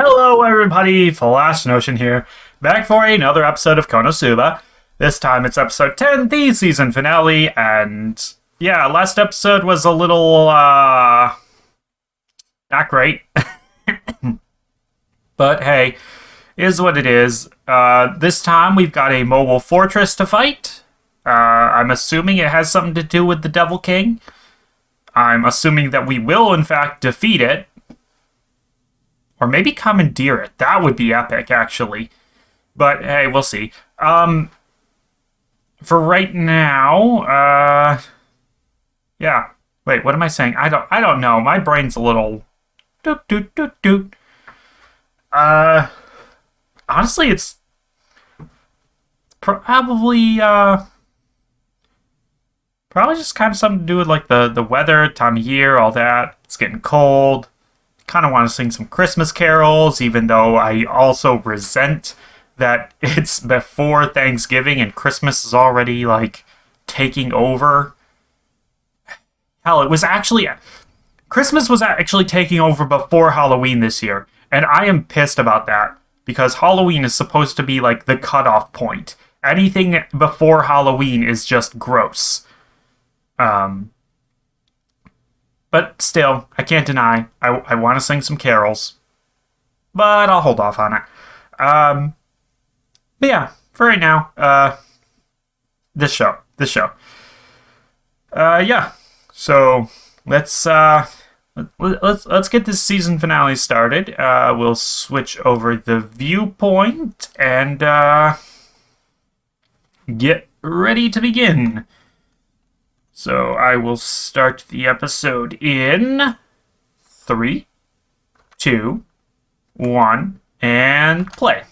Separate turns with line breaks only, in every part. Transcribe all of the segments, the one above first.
Hello everybody, Flash Notion here, back for another episode of Konosuba. This time it's episode 10, the season finale, and yeah, last episode was a little, not great. But hey, is what it is. This time we've got a mobile fortress to fight. I'm assuming it has something to do with the Devil King. I'm assuming that we will in fact defeat it. Or maybe commandeer it. That would be epic, actually. But, hey, we'll see. For right now, yeah. Wait, what am I saying? I don't know. My brain's a little... Doot, doot, doot, doot. Honestly, it's... Probably just kind of something to do with, like, the weather, time of year, all that. It's getting cold. Kind of want to sing some Christmas carols, even though I also resent that it's before Thanksgiving and Christmas is already, like, taking over. Hell, Christmas was actually taking over before Halloween this year, and I am pissed about that, because Halloween is supposed to be, like, the cutoff point. Anything before Halloween is just gross. But still, I can't deny, I want to sing some carols. But I'll hold off on it. But yeah, for right now, this show. Yeah, so let's get this season finale started. We'll switch over the viewpoint and get ready to begin. So I will start the episode in 3, 2, 1, and play.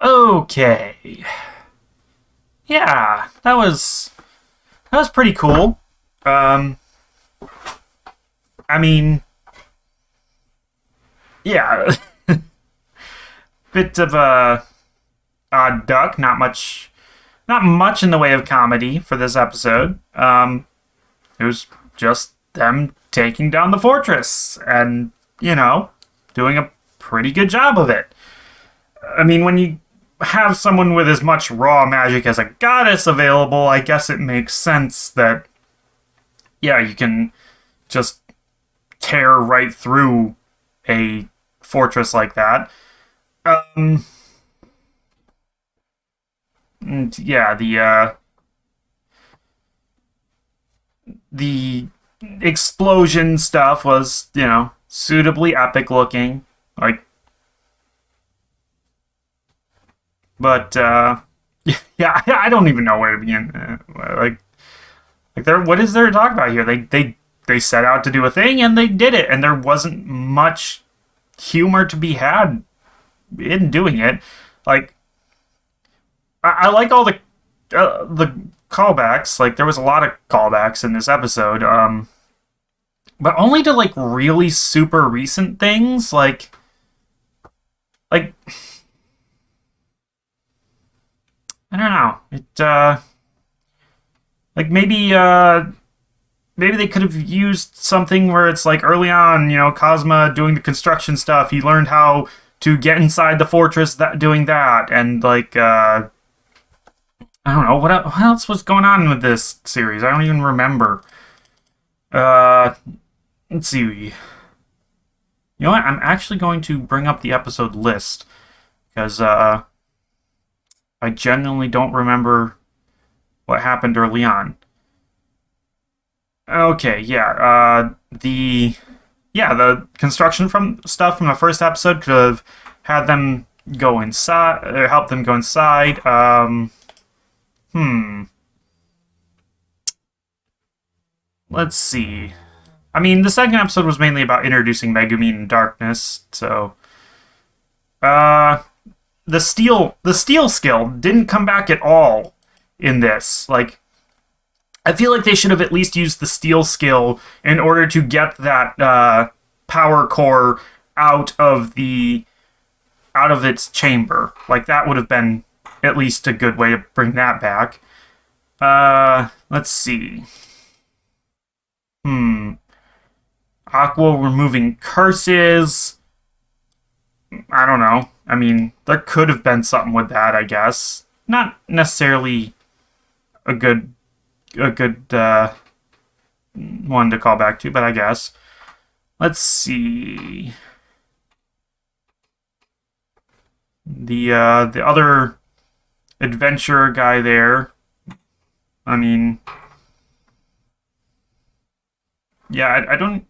Okay. Yeah, that was pretty cool. I mean, yeah, bit of a odd duck. Not much in the way of comedy for this episode. It was just them taking down the fortress and, doing a pretty good job of it. I mean, when you have someone with as much raw magic as a goddess available, I guess it makes sense that, yeah, you can just tear right through a fortress like that. And yeah, the explosion stuff was, suitably epic looking. But, yeah, I don't even know where to begin. What is there to talk about here? They set out to do a thing, and they did it, and there wasn't much humor to be had in doing it. Like, I like all the callbacks. Like, there was a lot of callbacks in this episode, but only to, like, really super recent things, like... I don't know. Maybe they could have used something where it's like early on, Cosma doing the construction stuff. He learned how to get inside the fortress doing that. And, I don't know. What else was going on with this series? I don't even remember. Let's see. You know what? I'm actually going to bring up the episode list. Because, I genuinely don't remember what happened early on. Okay, yeah, the construction stuff from the first episode could have had them go inside, or helped them go inside. Let's see. I mean, the second episode was mainly about introducing Megumi and Darkness, so... The steel skill didn't come back at all in this. Like, I feel like they should have at least used the steel skill in order to get that power core out of its chamber. Like, that would have been at least a good way to bring that back. Let's see. Aqua removing curses. I don't know. I mean, there could have been something with that, I guess. Not necessarily a good one to call back to, but I guess. Let's see. The other adventurer guy there. I mean, yeah, I don't.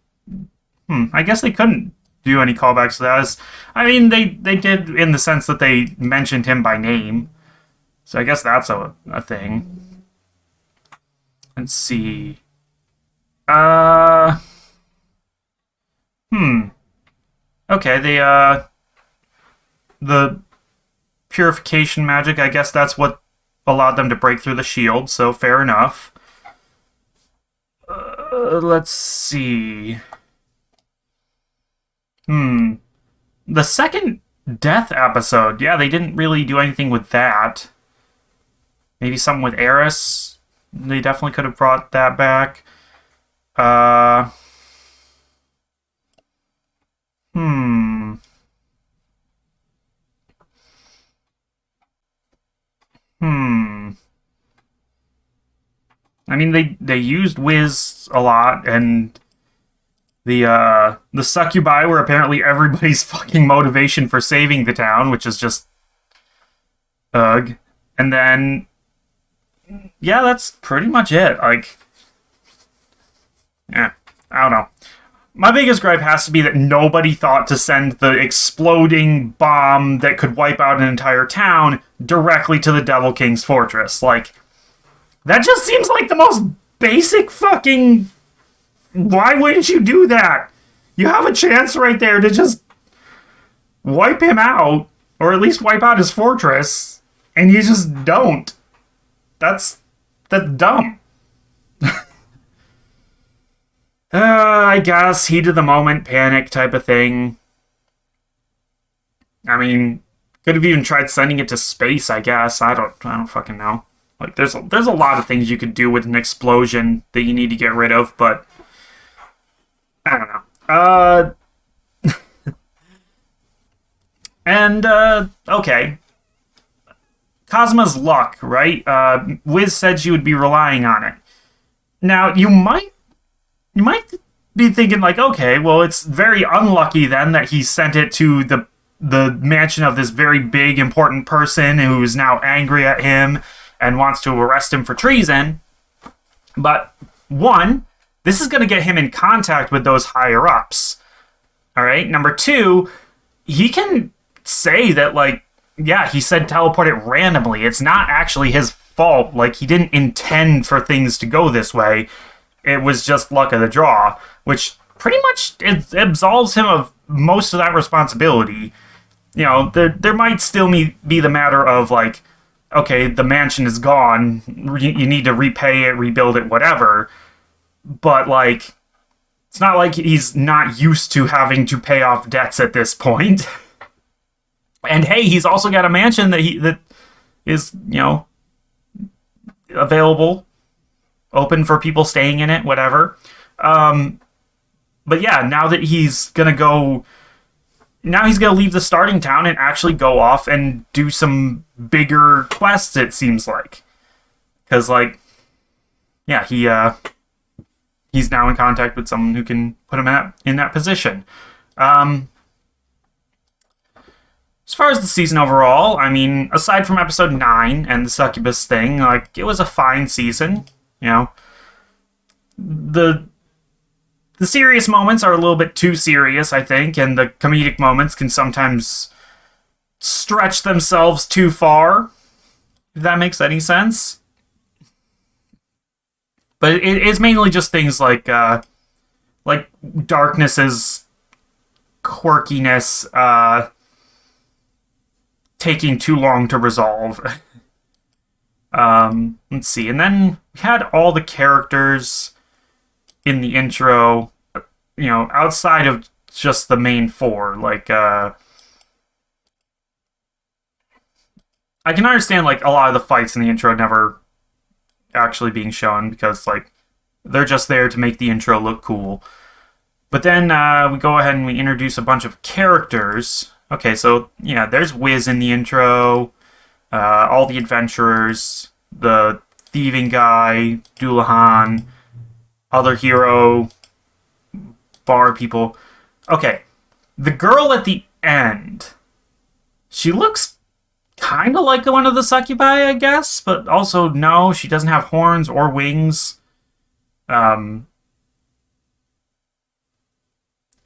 I guess they couldn't do any callbacks to that. I mean, they did in the sense that they mentioned him by name. So I guess that's a thing. Let's see. Okay, the purification magic, I guess that's what allowed them to break through the shield, so fair enough. Let's see. The second death episode, yeah, they didn't really do anything with that. Maybe something with Eris. They definitely could have brought that back. I mean, they used Wiz a lot, and the succubi were apparently everybody's fucking motivation for saving the town, which is just ugh. And then, yeah, that's pretty much it. Like, yeah, I don't know. My biggest gripe has to be that nobody thought to send the exploding bomb that could wipe out an entire town directly to the Devil King's fortress. Like, that just seems like the most basic fucking... Why wouldn't you do that? You have a chance right there to just wipe him out, or at least wipe out his fortress, and you just don't. That's dumb. I guess heat of the moment, panic type of thing. I mean, could have even tried sending it to space, I guess. I don't fucking know. Like, there's a lot of things you could do with an explosion that you need to get rid of, but I don't know. And okay, Cosma's luck, right? Wiz said she would be relying on it. Now you might be thinking like, okay, well, it's very unlucky then that he sent it to the mansion of this very big important person who is now angry at him and wants to arrest him for treason. But one, this is going to get him in contact with those higher ups. All right. Number two, he can say that, like, yeah, he said teleport it randomly. It's not actually his fault. Like, he didn't intend for things to go this way. It was just luck of the draw, which pretty much it absolves him of most of that responsibility. You know, there might still be the matter of, like, okay, the mansion is gone. You need to repay it, rebuild it, whatever. But, like, it's not like he's not used to having to pay off debts at this point. And hey, he's also got a mansion that is, you know, available, open for people staying in it, whatever. But yeah, now he's gonna leave the starting town and actually go off and do some bigger quests, it seems like. Because, like, yeah, he's now in contact with someone who can put him in that position. As far as the season overall, I mean, aside from episode 9 and the succubus thing, like, it was a fine season. You know, the serious moments are a little bit too serious, I think, and the comedic moments can sometimes stretch themselves too far, if that makes any sense. But it's mainly just things like Darkness's quirkiness taking too long to resolve. Let's see. And then we had all the characters in the intro, you know, outside of just the main four. Like, I can understand like a lot of the fights in the intro never actually being shown because like they're just there to make the intro look cool. But then we go ahead and we introduce a bunch of characters. Okay, so yeah, there's Wiz in the intro, all the adventurers, the thieving guy, Doulahan, other hero, bar people. Okay, the girl at the end, she looks kind of like one of the succubi, I guess, but also no, she doesn't have horns or wings. Yeah,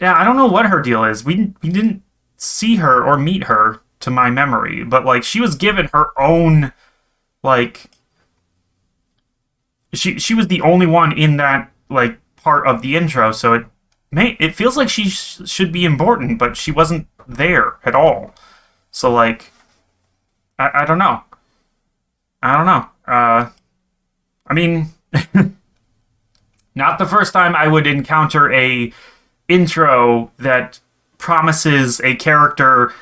I don't know what her deal is. We didn't see her or meet her to my memory, but like she was given her own like she was the only one in that like part of the intro, so it feels like she should be important, but she wasn't there at all. So like I don't know. I don't know. I mean, not the first time I would encounter a intro that promises a character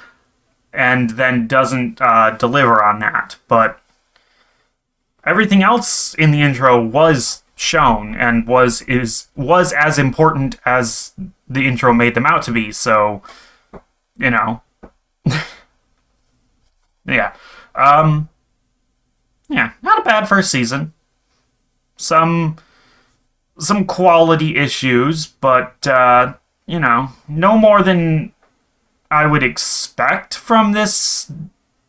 and then doesn't deliver on that. But everything else in the intro was shown and was as important as the intro made them out to be. So, you know, yeah, yeah, not a bad first season. Some quality issues, but you know, no more than I would expect from this.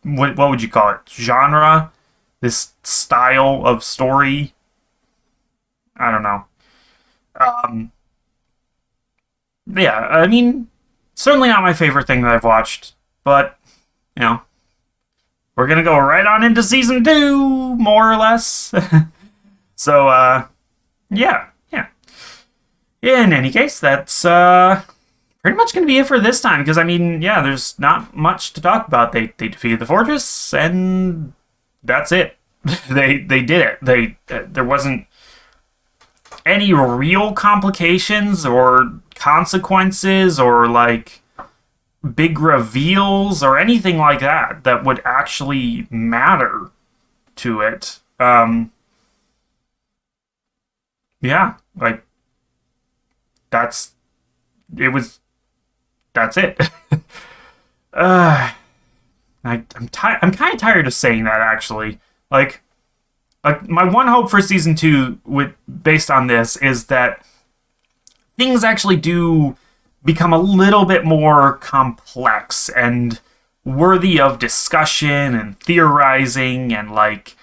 What would you call it? Genre, this style of story. I don't know. Yeah, I mean, certainly not my favorite thing that I've watched, but you know, we're gonna go right on into season 2, more or less. So, yeah. In any case, that's pretty much going to be it for this time. Because I mean, yeah, there's not much to talk about. They defeated the fortress, and that's it. they did it. There wasn't any real complications or consequences or like big reveals or anything like that that would actually matter to it. Yeah, like that's that's it. I'm kind of tired of saying that actually. Like my one hope for season 2 based on this is that things actually do become a little bit more complex and worthy of discussion and theorizing and like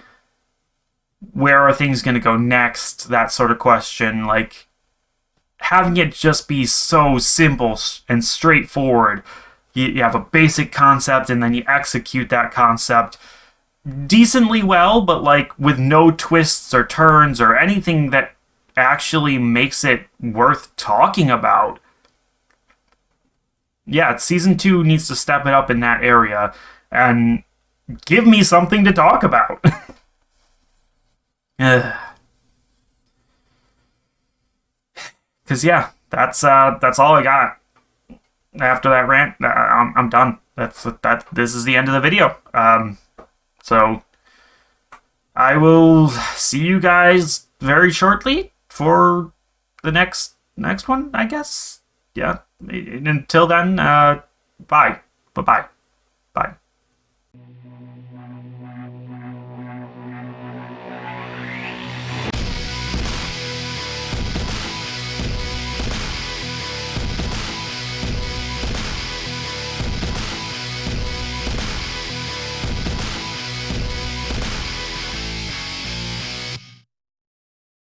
where are things going to go next, that sort of question. Like having it just be so simple and straightforward. You have a basic concept and then you execute that concept decently well, but like with no twists or turns or anything that actually makes it worth talking about. Yeah, season 2 needs to step it up in that area and give me something to talk about. Because yeah, that's all I got. After that rant, I'm done. This is the end of the video. So I will see you guys very shortly for the next one, I guess. Yeah. Until then, bye. Bye-bye.